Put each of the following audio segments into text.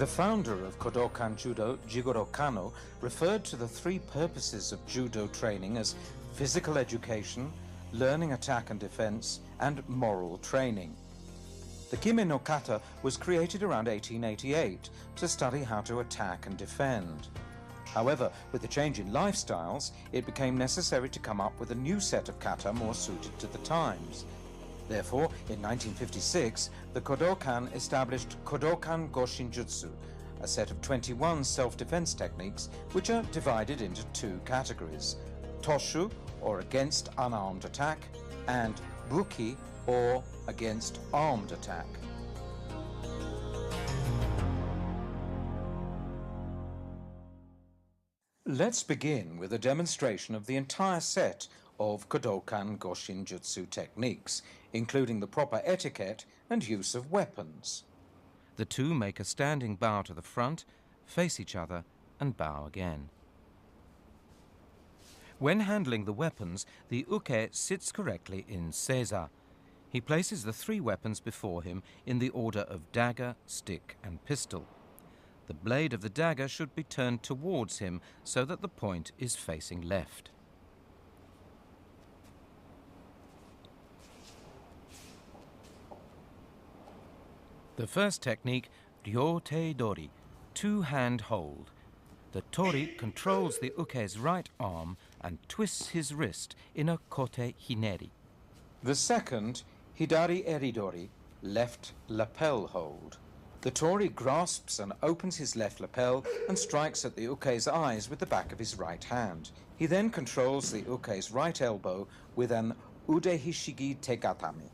The founder of Kodokan Judo, Jigoro Kano, referred to the three purposes of judo training as physical education, learning attack and defense, and moral training. The Kime no Kata was created around 1888 to study how to attack and defend. However, with the change in lifestyles, it became necessary to come up with a new set of kata more suited to the times. Therefore, in 1956, the Kodokan established kodokan-Goshin-jutsu, a set of 21 self-defense techniques which are divided into two categories: toshu, or against unarmed attack, and buki, or against armed attack. Let's begin with a demonstration of the entire set of kodokan-Goshin-jutsu techniques, including the proper etiquette and use of weapons. The two make a standing bow to the front, face each other, and bow again. When handling the weapons, the uke sits correctly in seiza. He places the three weapons before him in the order of dagger, stick, and pistol. The blade of the dagger should be turned towards him so that the point is facing left. The first technique, ryōtei dori, two-hand hold. The tori controls the uke's right arm and twists his wrist in a kote hineri. The second, hidari eridori, left lapel hold. The tori grasps and opens his left lapel and strikes at the uke's eyes with the back of his right hand. He then controls the uke's right elbow with an ude hishigi tegatame.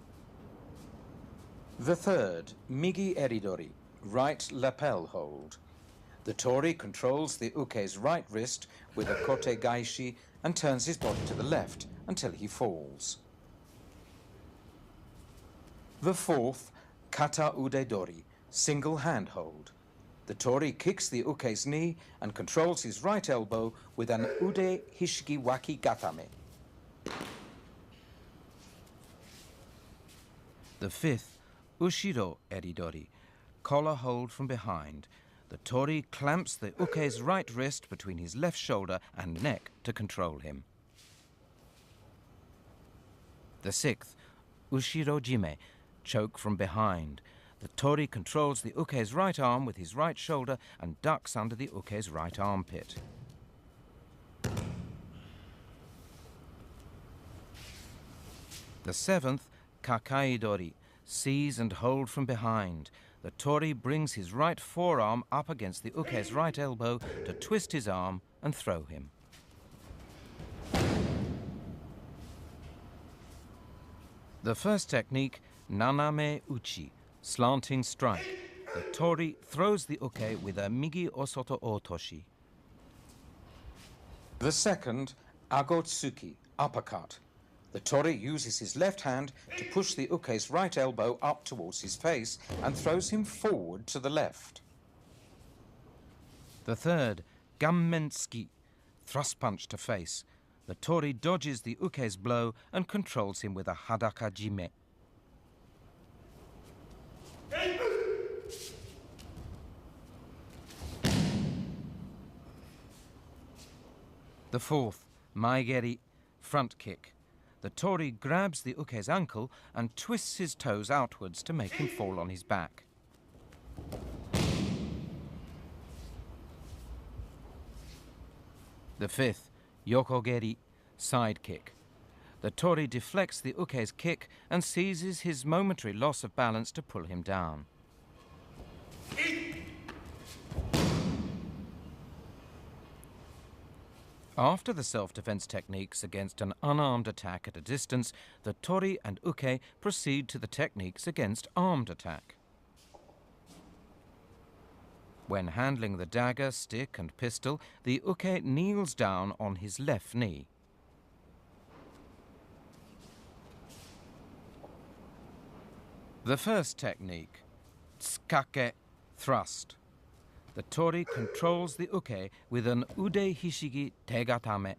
The third, migi eridori, right lapel hold. The tori controls the uke's right wrist with a kote gaishi and turns his body to the left until he falls. The fourth, kata ude dori, single hand hold. The tori kicks the uke's knee and controls his right elbow with an ude hishigi waki gatame. The fifth, ushiro eridori, collar hold from behind. The tori clamps the uke's right wrist between his left shoulder and neck to control him. The sixth, ushiro jime, choke from behind. The tori controls the uke's right arm with his right shoulder and ducks under the uke's right armpit. The seventh, kakai dori, seize and hold from behind. The tori brings his right forearm up against the uke's right elbow to twist his arm and throw him. The first technique, naname uchi, slanting strike. The tori throws the uke with a migi osoto otoshi. The second, agotsuki, uppercut. The tori uses his left hand to push the uke's right elbow up towards his face and throws him forward to the left. The third, gammentsuki, thrust punch to face. The tori dodges the uke's blow and controls him with a hadaka jime. The fourth, maigeri, front kick. The tori grabs the uke's ankle and twists his toes outwards to make him fall on his back. The fifth, yokogeri, side kick. The tori deflects the uke's kick and seizes his momentary loss of balance to pull him down. After the self-defense techniques against an unarmed attack at a distance, the tori and uke proceed to the techniques against armed attack. When handling the dagger, stick and pistol, the uke kneels down on his left knee. The first technique, tsukake, thrust. The tori controls the uke with an ude hishigi tegatame.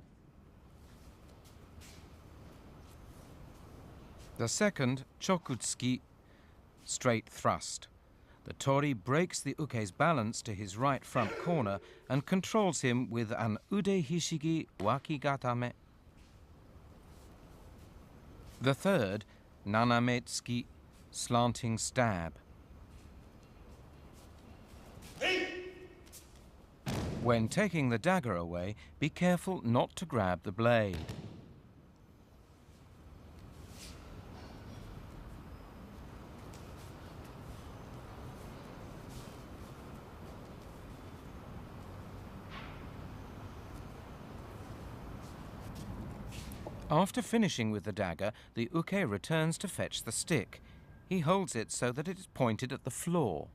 The second, chokutsuki, straight thrust. The tori breaks the uke's balance to his right front corner and controls him with an ude hishigi wakigatame. The third, naname tsuki, slanting stab. When taking the dagger away, be careful not to grab the blade. After finishing with the dagger, the uke returns to fetch the stick. He holds it so that it is pointed at the floor.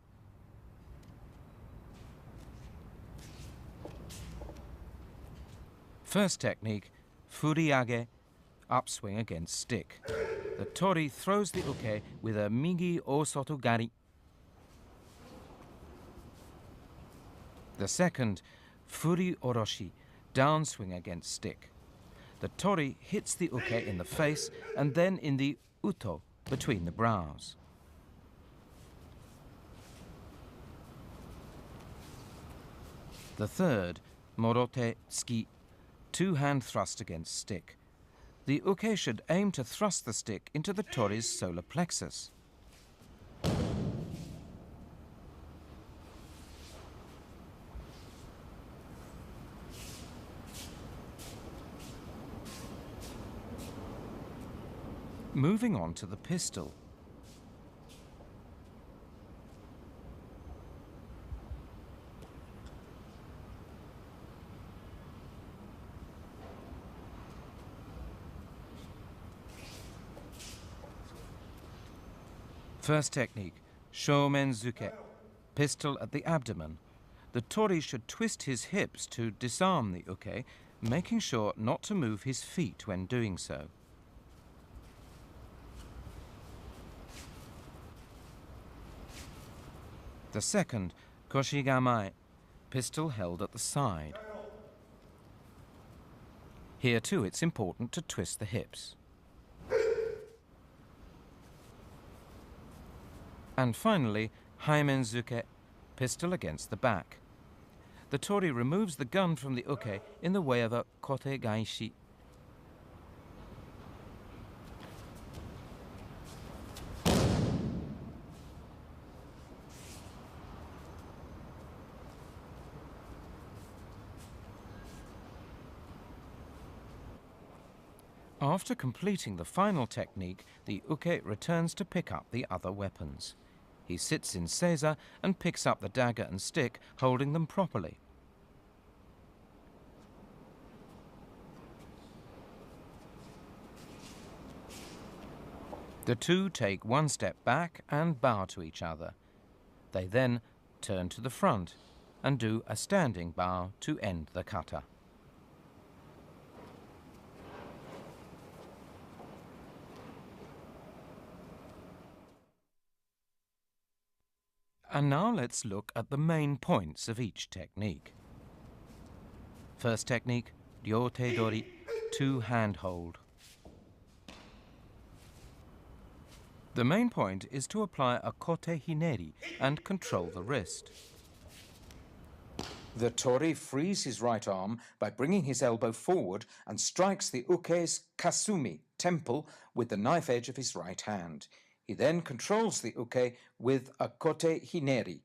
First technique, furiage, upswing against stick. The tori throws the uke with a migi osoto gari. The second, furi oroshi, downswing against stick. The tori hits the uke in the face and then in the uto, between the brows. The third, morote tsuki, two-hand thrust against stick. The uke should aim to thrust the stick into the tori's solar plexus. Moving on to the pistol. First technique, shomenzuke, pistol at the abdomen. The tori should twist his hips to disarm the uke, making sure not to move his feet when doing so. The second, koshigamai, pistol held at the side. Here too it's important to twist the hips. And finally, haimenzuke, pistol against the back. The tori removes the gun from the uke in the way of a kote-gaishi. After completing the final technique, the uke returns to pick up the other weapons. He sits in seiza and picks up the dagger and stick, holding them properly. The two take one step back and bow to each other. They then turn to the front and do a standing bow to end the kata. And now let's look at the main points of each technique. First technique, ryote dori, two-hand hold. The main point is to apply a kote hineri and control the wrist. The tori frees his right arm by bringing his elbow forward and strikes the uke's kasumi, temple, with the knife edge of his right hand. He then controls the uke with a kote hineri.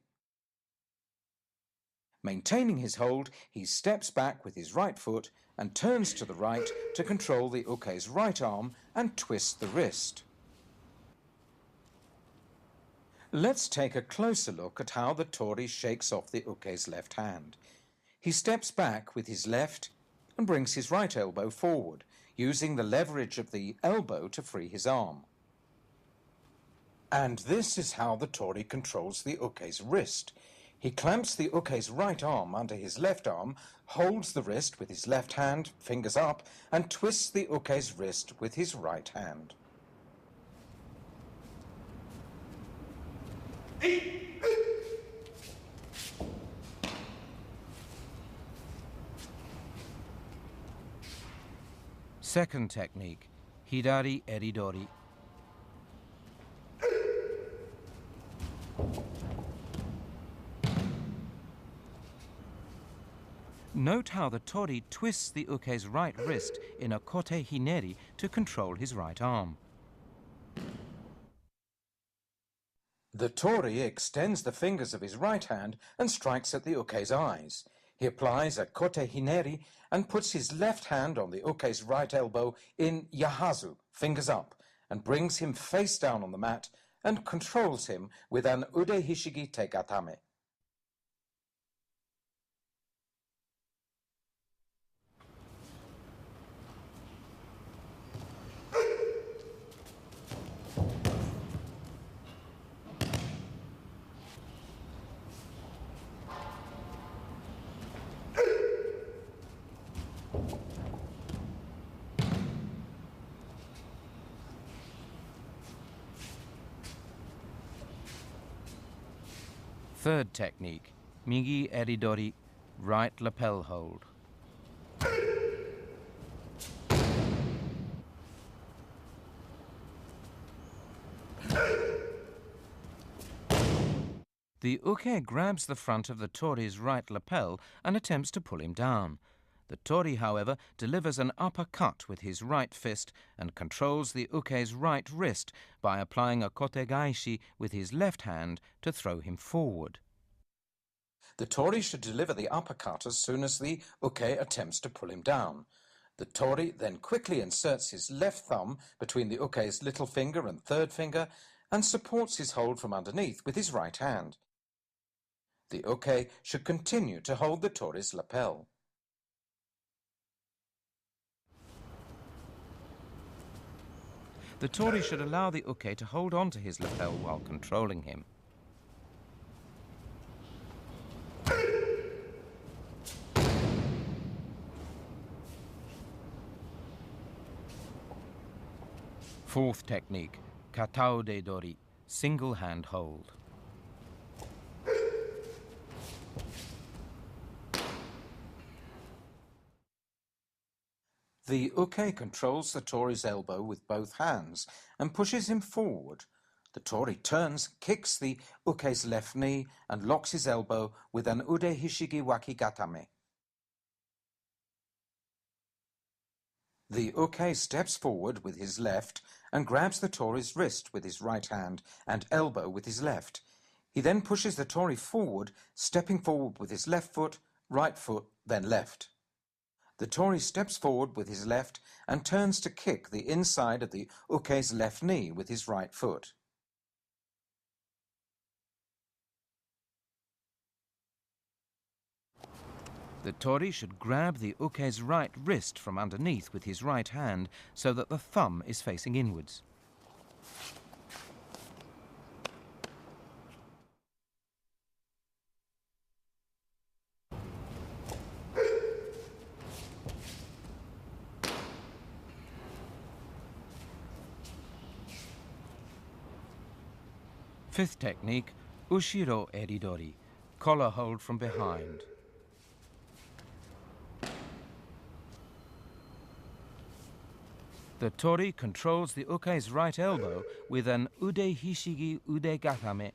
Maintaining his hold, he steps back with his right foot and turns to the right to control the uke's right arm and twist the wrist. Let's take a closer look at how the tori shakes off the uke's left hand. He steps back with his left and brings his right elbow forward, using the leverage of the elbow to free his arm. And this is how the tori controls the uke's wrist. He clamps the uke's right arm under his left arm, holds the wrist with his left hand, fingers up, and twists the uke's wrist with his right hand. Second technique, hidari eridori. Note how the tori twists the uke's right wrist in a kote hineri to control his right arm. The tori extends the fingers of his right hand and strikes at the uke's eyes. He applies a kote hineri and puts his left hand on the uke's right elbow in yahazu, fingers up, and brings him face down on the mat and controls him with an ude hishigi tegatame. Third technique, migi eridori, right lapel hold. The uke grabs the front of the tori's right lapel and attempts to pull him down. The tori, however, delivers an uppercut with his right fist and controls the uke's right wrist by applying a kote-gaishi with his left hand to throw him forward. The tori should deliver the uppercut as soon as the uke attempts to pull him down. The tori then quickly inserts his left thumb between the uke's little finger and third finger and supports his hold from underneath with his right hand. The uke should continue to hold the tori's lapel. The tori should allow the uke to hold on to his lapel while controlling him. Fourth technique, kataude dori, single hand hold. The uke controls the tori's elbow with both hands and pushes him forward. The tori turns, kicks the uke's left knee and locks his elbow with an ude hishigi wakigatame. The uke steps forward with his left and grabs the tori's wrist with his right hand and elbow with his left. He then pushes the tori forward, stepping forward with his left foot, then left. The tori steps forward with his left and turns to kick the inside of the uke's left knee with his right foot. The tori should grab the uke's right wrist from underneath with his right hand so that the thumb is facing inwards. Fifth technique, ushiro eridori, collar hold from behind. The tori controls the uke's right elbow with an ude hishigi ude gatame.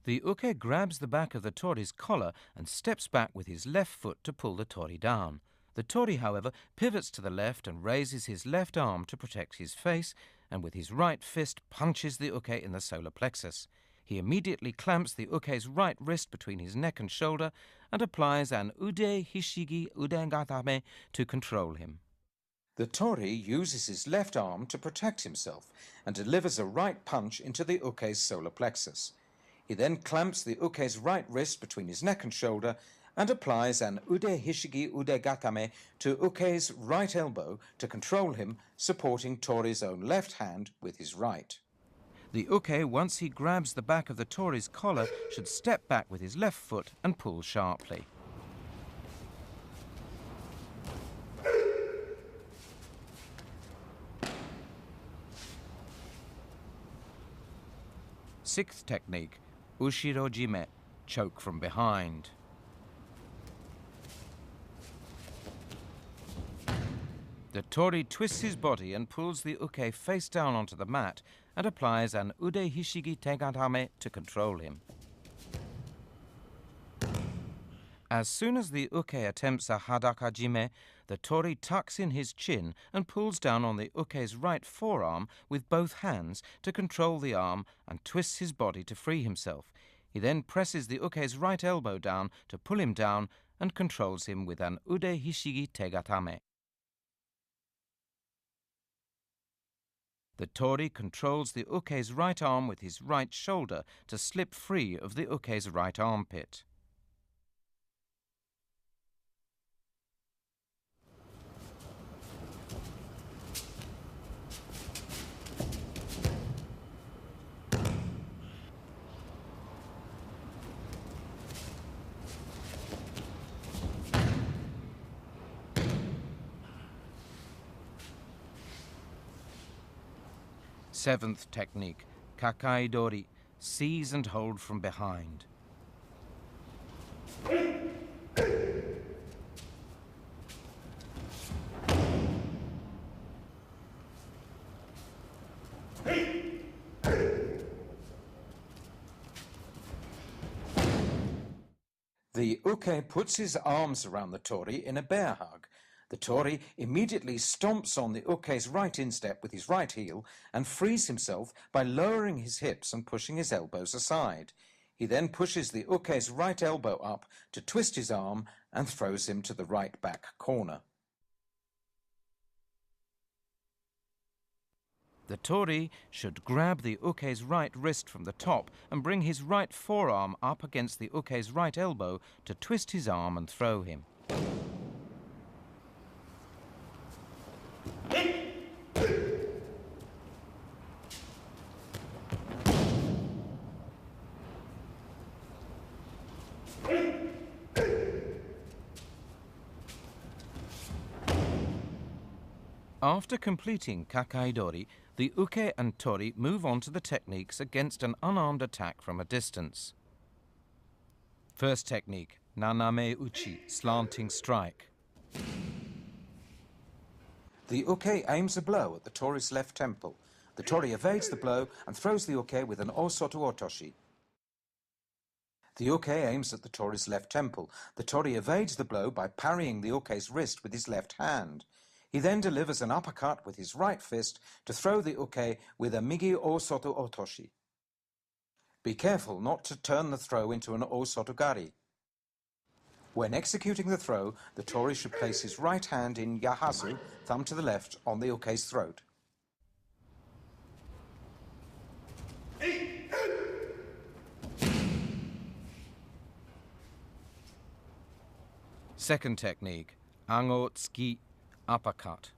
The uke grabs the back of the tori's collar and steps back with his left foot to pull the tori down. The tori, however, pivots to the left and raises his left arm to protect his face, and with his right fist punches the uke in the solar plexus. He immediately clamps the uke's right wrist between his neck and shoulder and applies an ude hishigi ude gatame to control him. The tori uses his left arm to protect himself and delivers a right punch into the uke's solar plexus. He then clamps the uke's right wrist between his neck and shoulder and applies an ude hishigi ude gatame to uke's right elbow to control him, supporting tori's own left hand with his right. The uke, once he grabs the back of the tori's collar, should step back with his left foot and pull sharply. Sixth technique, ushiro jime, choke from behind. The tori twists his body and pulls the uke face down onto the mat and applies an ude hishigi tegatame to control him. As soon as the uke attempts a hadaka-jime, the tori tucks in his chin and pulls down on the uke's right forearm with both hands to control the arm and twists his body to free himself. He then presses the uke's right elbow down to pull him down and controls him with an ude hishigi tegatame. The tori controls the uke's right arm with his right shoulder to slip free of the uke's right armpit. Seventh technique, kakai-dori, seize and hold from behind. The uke puts his arms around the tori in a bear hug. The tori immediately stomps on the uke's right instep with his right heel and frees himself by lowering his hips and pushing his elbows aside. He then pushes the uke's right elbow up to twist his arm and throws him to the right back corner. The tori should grab the uke's right wrist from the top and bring his right forearm up against the uke's right elbow to twist his arm and throw him. After completing kakai-dori, the uke and tori move on to the techniques against an unarmed attack from a distance. First technique, naname uchi, slanting strike. The uke aims a blow at the tori's left temple. The tori evades the blow and throws the uke with an osoto otoshi. The uke aims at the tori's left temple. The tori evades the blow by parrying the uke's wrist with his left hand. He then delivers an uppercut with his right fist to throw the uke with a migi osoto otoshi. Be careful not to turn the throw into an osotogari. When executing the throw, the tori should place his right hand in yahazu, thumb to the left, on the uke's throat. Second technique, ango tsuki, uppercut.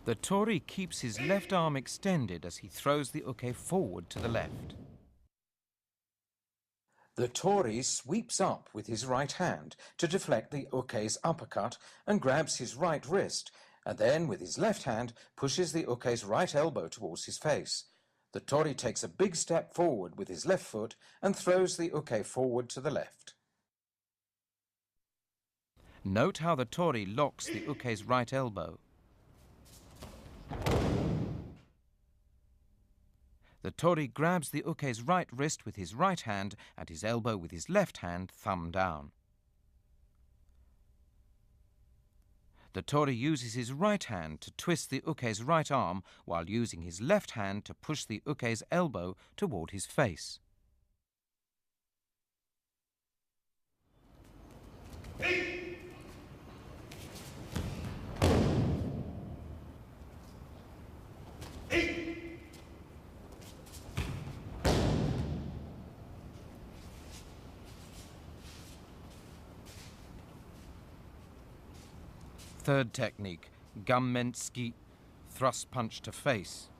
The tori keeps his left arm extended as he throws the uke forward to the left. The tori sweeps up with his right hand to deflect the uke's uppercut and grabs his right wrist, and then with his left hand pushes the uke's right elbow towards his face. The tori takes a big step forward with his left foot and throws the uke forward to the left. Note how the tori locks the uke's right elbow. The tori grabs the uke's right wrist with his right hand and his elbow with his left hand, thumb down. The tori uses his right hand to twist the uke's right arm while using his left hand to push the uke's elbow toward his face. Third technique, gammen tsuki, thrust punch to face.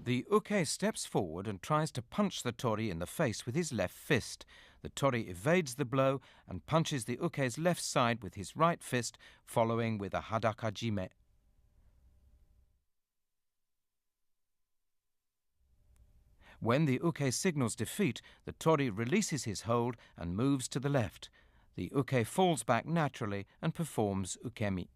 The uke steps forward and tries to punch the tori in the face with his left fist. The tori evades the blow and punches the uke's left side with his right fist, following with a hadaka-jime. When the uke signals defeat, the tori releases his hold and moves to the left. The uke falls back naturally and performs ukemi.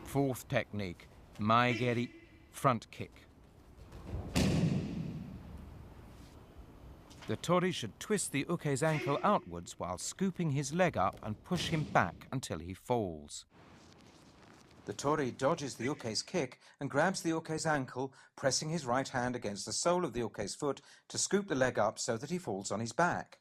Fourth technique, maegeri, front kick. The tori should twist the uke's ankle outwards while scooping his leg up and push him back until he falls. The tori dodges the uke's kick and grabs the uke's ankle, pressing his right hand against the sole of the uke's foot to scoop the leg up so that he falls on his back.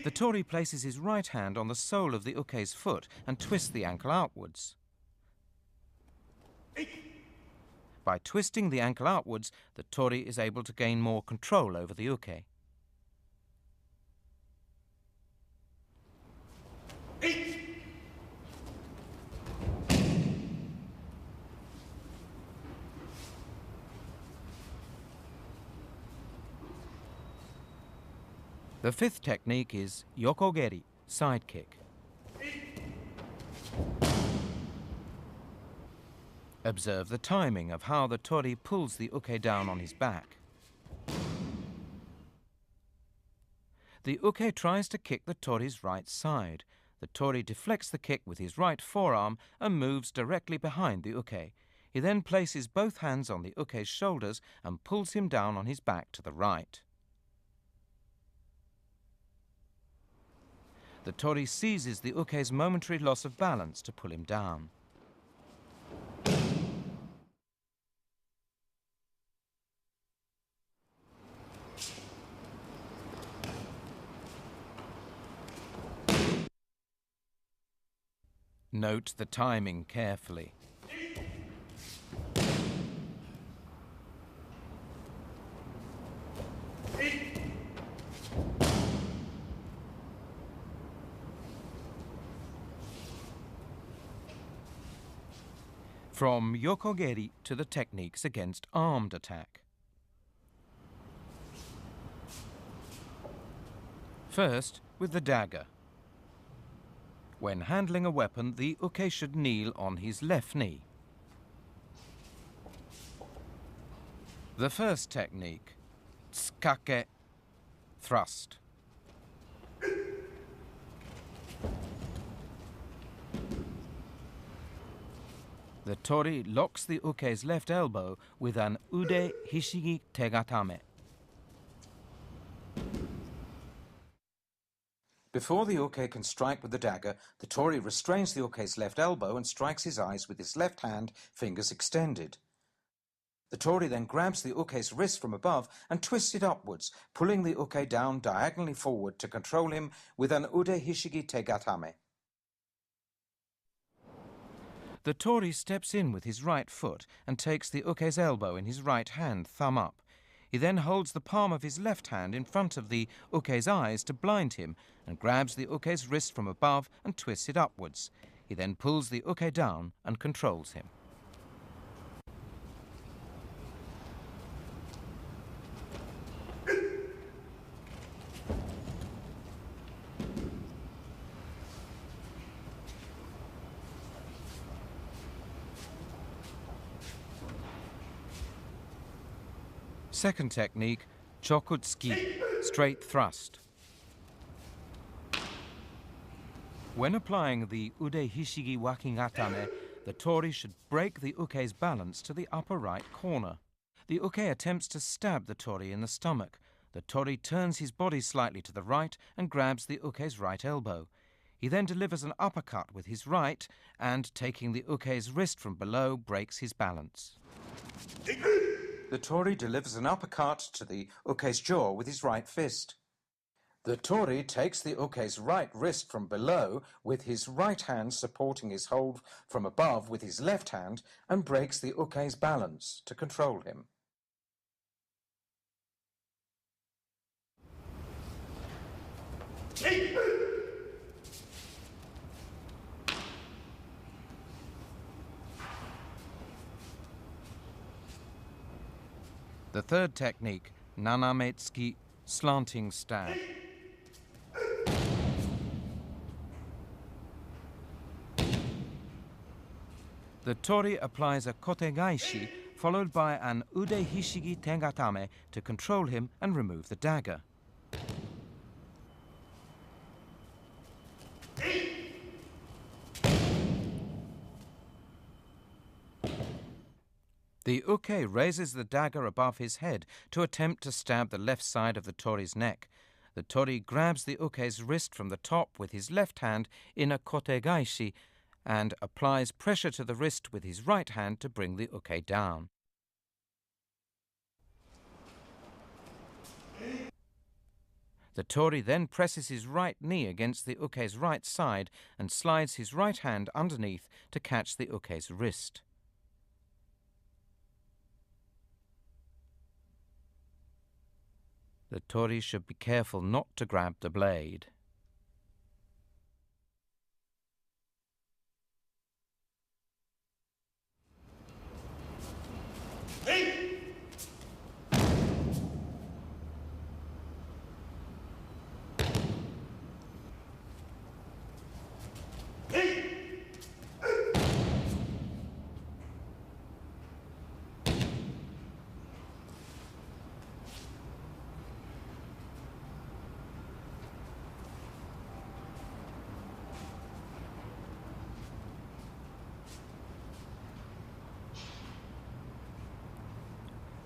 The tori places his right hand on the sole of the uke's foot and twists the ankle outwards. By twisting the ankle outwards, the tori is able to gain more control over the uke. The fifth technique is yokogeri, side kick. Observe the timing of how the tori pulls the uke down on his back. The uke tries to kick the tori's right side. The tori deflects the kick with his right forearm and moves directly behind the uke. He then places both hands on the uke's shoulders and pulls him down on his back to the right. The tori seizes the uke's momentary loss of balance to pull him down. Note the timing carefully. From yokogeri to the techniques against armed attack. First, with the dagger. When handling a weapon, the uke should kneel on his left knee. The first technique, tsukake, thrust. The tori locks the uke's left elbow with an ude hishigi tegatame. Before the uke can strike with the dagger, the tori restrains the uke's left elbow and strikes his eyes with his left hand, fingers extended. The tori then grabs the uke's wrist from above and twists it upwards, pulling the uke down diagonally forward to control him with an ude hishigi tegatame. The tori steps in with his right foot and takes the uke's elbow in his right hand, thumb up. He then holds the palm of his left hand in front of the uke's eyes to blind him and grabs the uke's wrist from above and twists it upwards. He then pulls the uke down and controls him. Second technique, chokutsuki, straight thrust. When applying the ude hishigi wakigatame, the tori should break the uke's balance to the upper right corner. The uke attempts to stab the tori in the stomach. The tori turns his body slightly to the right and grabs the uke's right elbow. He then delivers an uppercut with his right and, taking the uke's wrist from below, breaks his balance. The tori delivers an uppercut to the uke's jaw with his right fist. The tori takes the uke's right wrist from below with his right hand supporting his hold from above with his left hand and breaks the uke's balance to control him. The third technique, naname-tsuki, slanting stab. The tori applies a kote-gaishi, followed by an ude-hishigi tengatame to control him and remove the dagger. The uke raises the dagger above his head to attempt to stab the left side of the tori's neck. The tori grabs the uke's wrist from the top with his left hand in a kote-gaishi and applies pressure to the wrist with his right hand to bring the uke down. The tori then presses his right knee against the uke's right side and slides his right hand underneath to catch the uke's wrist. The tori should be careful not to grab the blade.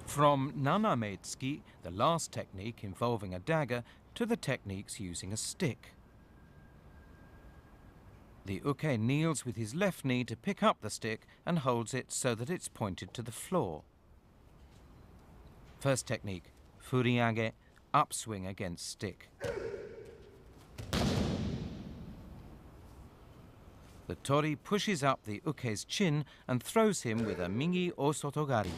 From naname-tsuki, the last technique involving a dagger, to the techniques using a stick. The uke kneels with his left knee to pick up the stick and holds it so that it's pointed to the floor. First technique, furiage, upswing against stick. The tori pushes up the uke's chin and throws him with a migi osotogari.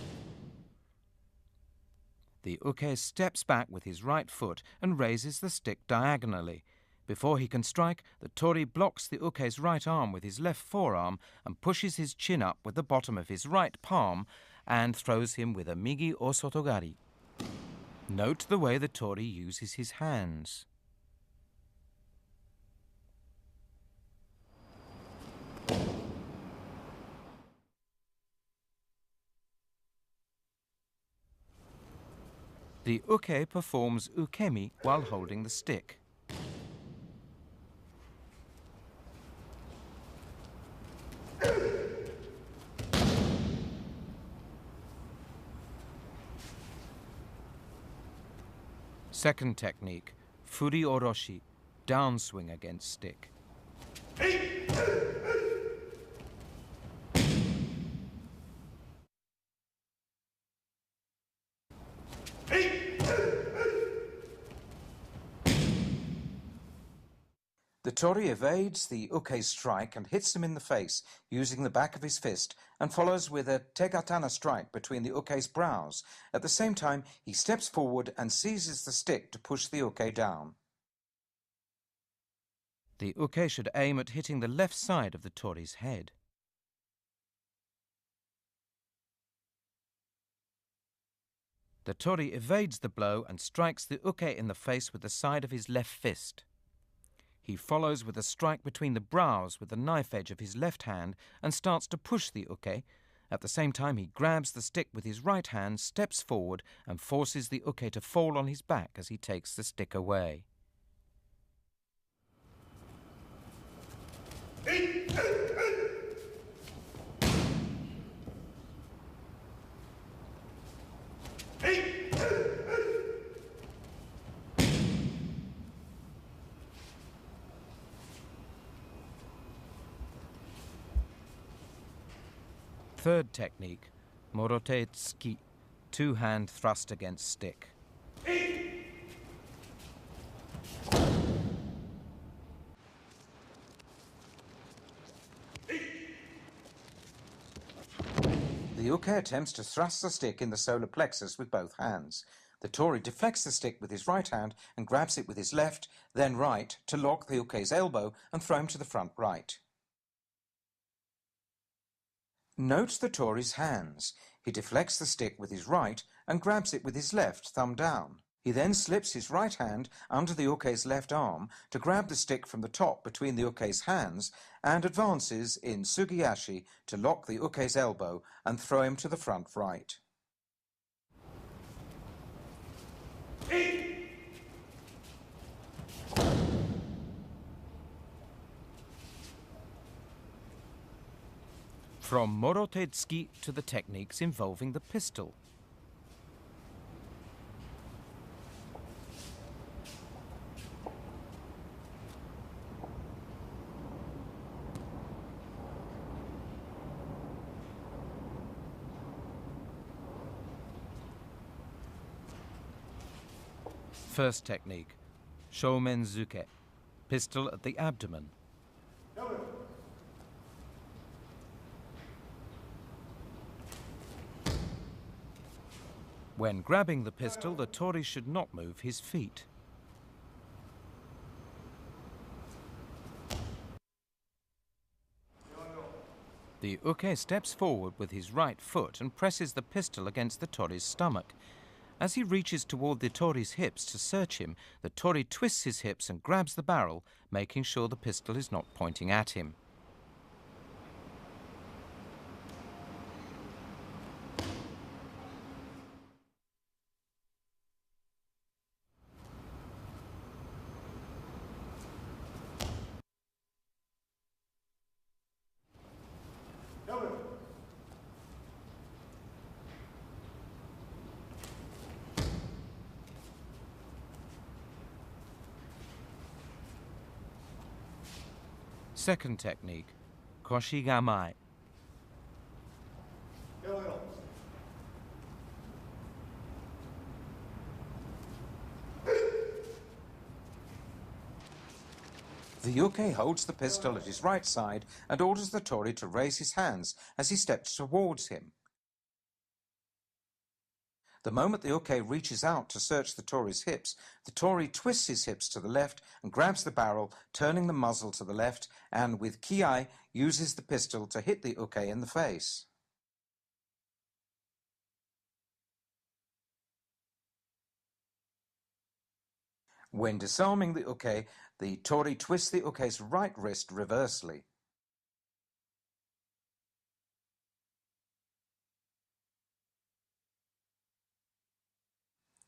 The uke steps back with his right foot and raises the stick diagonally. Before he can strike, the tori blocks the uke's right arm with his left forearm and pushes his chin up with the bottom of his right palm and throws him with a migi osotogari. Note the way the tori uses his hands. The uke performs ukemi while holding the stick. Second technique, furi oroshi, downswing against stick. The tori evades the uke's strike and hits him in the face using the back of his fist and follows with a tegatana strike between the uke's brows. At the same time, he steps forward and seizes the stick to push the uke down. The uke should aim at hitting the left side of the tori's head. The tori evades the blow and strikes the uke in the face with the side of his left fist. He follows with a strike between the brows with the knife edge of his left hand and starts to push the uke. At the same time, he grabs the stick with his right hand, steps forward and forces the uke to fall on his back as he takes the stick away. Third technique, morote-tsuki, two-hand thrust against stick. The uke attempts to thrust the stick in the solar plexus with both hands. The Tory deflects the stick with his right hand and grabs it with his left, then right, to lock the uke's elbow and throw him to the front right. Note the Tory's hands. He deflects the stick with his right and grabs it with his left, thumb down. He then slips his right hand under the uke's left arm to grab the stick from the top between the uke's hands and advances in sugiyashi to lock the uke's elbow and throw him to the front right. From Morotetsky to the techniques involving the pistol. First technique, Shoumenzuke, pistol at the abdomen. When grabbing the pistol, the Tory should not move his feet. The uke steps forward with his right foot and presses the pistol against the Tory's stomach. As he reaches toward the Tory's hips to search him, the Tory twists his hips and grabs the barrel, making sure the pistol is not pointing at him. Second technique, Koshigamai. The uke holds the pistol at his right side and orders the Tory to raise his hands as he steps towards him. The moment the uke reaches out to search the Tory's hips, the Tory twists his hips to the left and grabs the barrel, turning the muzzle to the left, and with kiai uses the pistol to hit the uke in the face. When disarming the uke, the Tory twists the uke's right wrist reversely.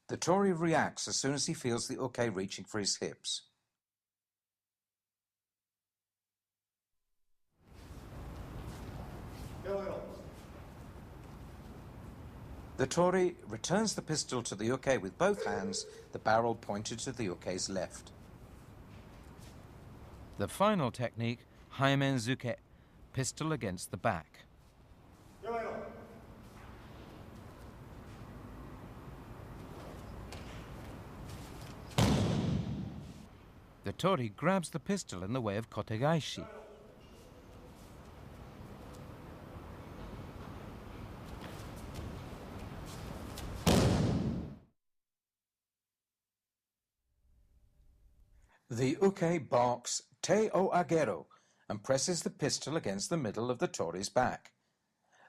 The Tory reacts as soon as he feels the uke reaching for his hips. The Tory returns the pistol to the uke with both hands, the barrel pointed to the uke's left. The final technique, Haimenzuke, pistol against the back. The Tory grabs the pistol in the way of kotegaishi. The uke barks te o agero and presses the pistol against the middle of the Tory's back.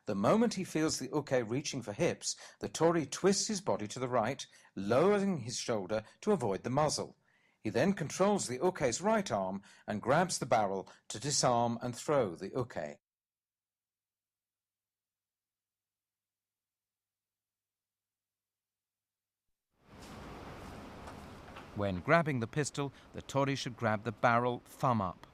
The moment he feels the uke reaching for hips, the Tory twists his body to the right, lowering his shoulder to avoid the muzzle. He then controls the uke's right arm and grabs the barrel to disarm and throw the uke. When grabbing the pistol, the Tory should grab the barrel thumb up.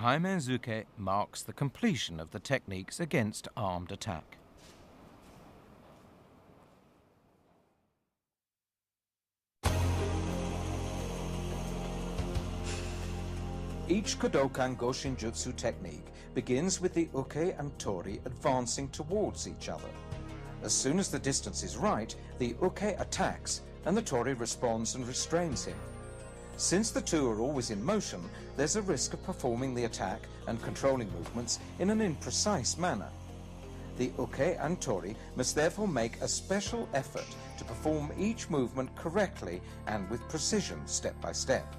Haimenzuke marks the completion of the techniques against armed attack. Each kodokan-Goshin-jutsu technique begins with the uke and tori advancing towards each other. As soon as the distance is right, the uke attacks and the tori responds and restrains him. Since the two are always in motion, there's a risk of performing the attack and controlling movements in an imprecise manner. The uke and tori must therefore make a special effort to perform each movement correctly and with precision step by step.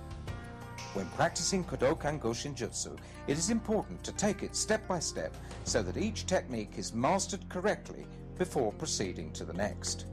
When practicing kodokan-Goshin-jutsu, it is important to take it step by step so that each technique is mastered correctly before proceeding to the next.